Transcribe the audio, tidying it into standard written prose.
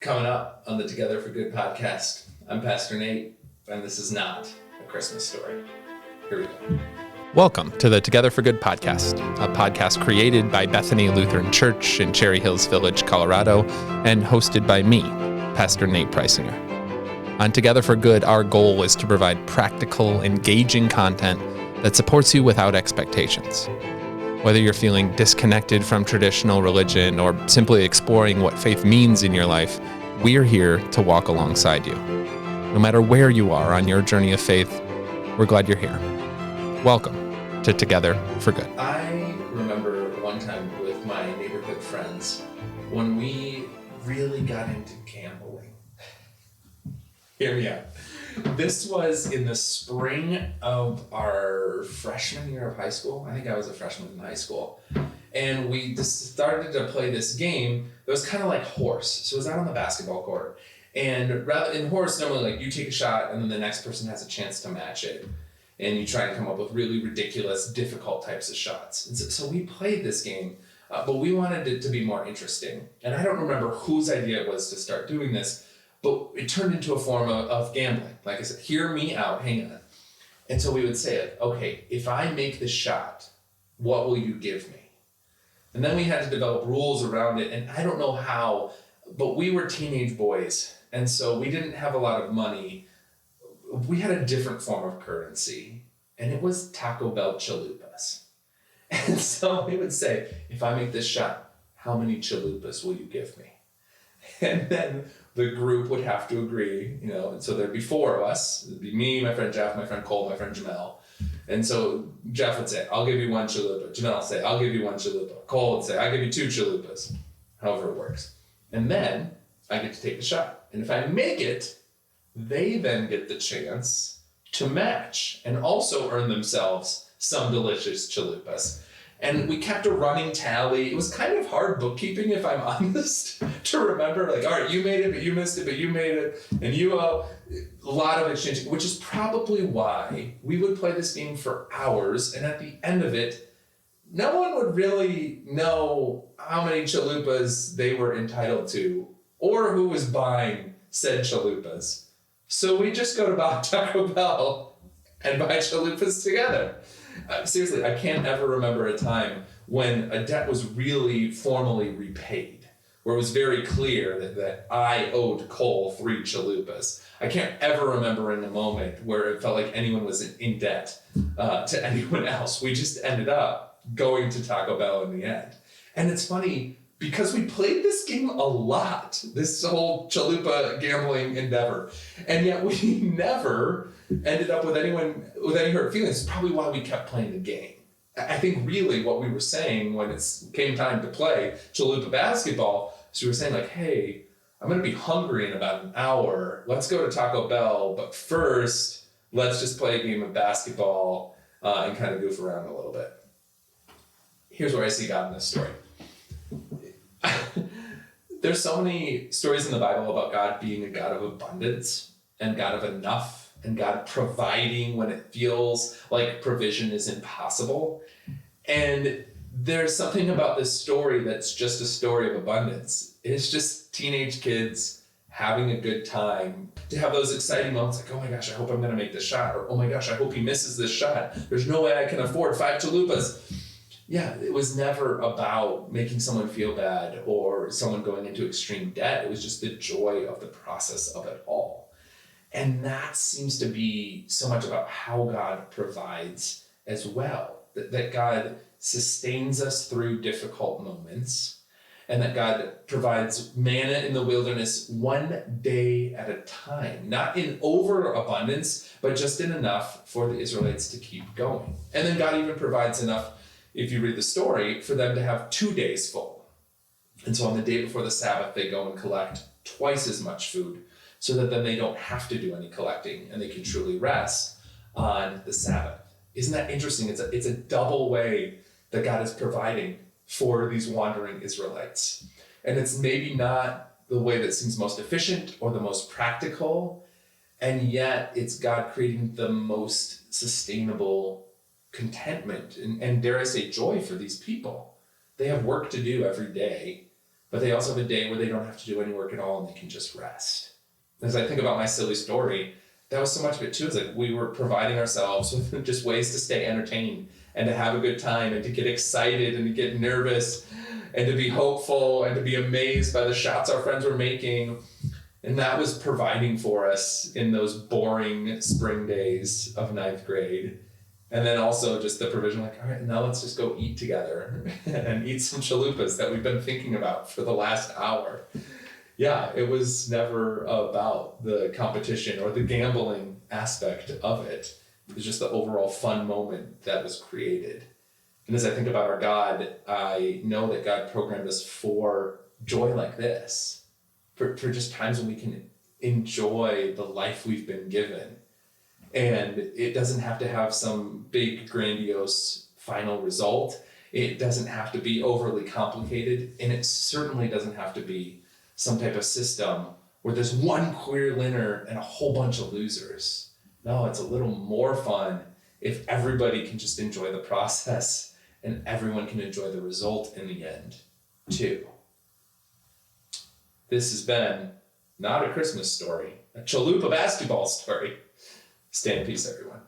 Coming up on the Together for Good podcast, I'm Pastor Nate, and this is not a Christmas story. Here we go. Welcome to the Together for Good podcast, a podcast created by Bethany Lutheran Church in Cherry Hills Village, Colorado, and hosted by me, Pastor Nate Preisinger. On Together for Good, our goal is to provide practical, engaging content that supports you without expectations. Whether you're feeling disconnected from traditional religion or simply exploring what faith means in your life, we're here to walk alongside you. No matter where you are on your journey of faith, we're glad you're here. Welcome to Together for Good. I remember one time with my neighborhood friends when we really got into gambling. Hear me out. This was in the spring of our freshman year of high school. I think I was a freshman in high school. And we just started to play this game that was kind of like horse. So it was out on the basketball court. And rather in horse, normally like you take a shot and then the next person has a chance to match it. And you try and come up with really ridiculous, difficult types of shots. And so we played this game, but we wanted it to be more interesting. And I don't remember whose idea it was to start doing this, but it turned into a form of gambling. Like I said, hear me out, hang on. And so we would say, okay, if I make this shot, what will you give me? And then we had to develop rules around it. And I don't know how, but we were teenage boys. And so we didn't have a lot of money. We had a different form of currency, and it was Taco Bell chalupas. And so we would say, if I make this shot, how many chalupas will you give me? And then the group would have to agree, and so there'd be four of us. It'd be me, my friend Jeff, my friend Cole, my friend Jamel. And so Jeff would say, I'll give you one chalupa. Jamel would say, I'll give you one chalupa. Cole would say, I'll give you two chalupas, however it works. And then I get to take the shot. And if I make it, they then get the chance to match and also earn themselves some delicious chalupas. And we kept a running tally. It was kind of hard bookkeeping, if I'm honest, to remember, like, all right, you made it, but you missed it, but you made it, and you owe. A lot of exchange, which is probably why we would play this game for hours, and at the end of it, no one would really know how many chalupas they were entitled to or who was buying said chalupas. So we just go to Taco Bell and buy chalupas together. Seriously, I can't ever remember a time when a debt was really formally repaid, where it was very clear that I owed Cole 3 chalupas. I can't ever remember in a moment where it felt like anyone was in debt to anyone else. We just ended up going to Taco Bell in the end. And it's funny, because we played this game a lot, this whole chalupa gambling endeavor, and yet we never ended up with anyone with any hurt feelings. It's probably why we kept playing the game. I think really what we were saying when it came time to play chalupa basketball, so we were saying like, hey, I'm going to be hungry in about an hour. Let's go to Taco Bell, but first, let's just play a game of basketball and kind of goof around a little bit. Here's where I see God in this story. There's so many stories in the Bible about God being a God of abundance and God of enough and God providing when it feels like provision is impossible. And there's something about this story that's just a story of abundance. It's just teenage kids having a good time, to have those exciting moments like, oh my gosh, I hope I'm going to make this shot, or oh my gosh, I hope he misses this shot. There's no way I can afford 5 chalupas. Yeah, it was never about making someone feel bad or someone going into extreme debt. It was just the joy of the process of it all. And that seems to be so much about how God provides as well. That God sustains us through difficult moments, and that God provides manna in the wilderness one day at a time, not in overabundance, but just in enough for the Israelites to keep going. And then God even provides enough, if you read the story, for them to have 2 days full. And so on the day before the Sabbath, they go and collect twice as much food so that then they don't have to do any collecting and they can truly rest on the Sabbath. Isn't that interesting? It's a double way that God is providing for these wandering Israelites. And it's maybe not the way that seems most efficient or the most practical, and yet it's God creating the most sustainable contentment and dare I say joy for these people. They have work to do every day, but they also have a day where they don't have to do any work at all and they can just rest. As I think about my silly story, that was so much of it too. It's like we were providing ourselves with just ways to stay entertained and to have a good time and to get excited and to get nervous and to be hopeful and to be amazed by the shots our friends were making. And that was providing for us in those boring spring days of 9th grade. And then also just the provision, like, all right, now let's just go eat together and eat some chalupas that we've been thinking about for the last hour. Yeah, it was never about the competition or the gambling aspect of it. It was just the overall fun moment that was created. And as I think about our God, I know that God programmed us for joy like this, for just times when we can enjoy the life we've been given. And it doesn't have to have some big, grandiose final result. It doesn't have to be overly complicated. And it certainly doesn't have to be some type of system where there's one clear winner and a whole bunch of losers. No, it's a little more fun if everybody can just enjoy the process and everyone can enjoy the result in the end, too. This has been not a Christmas story, a chalupa basketball story. Stay in peace, everyone.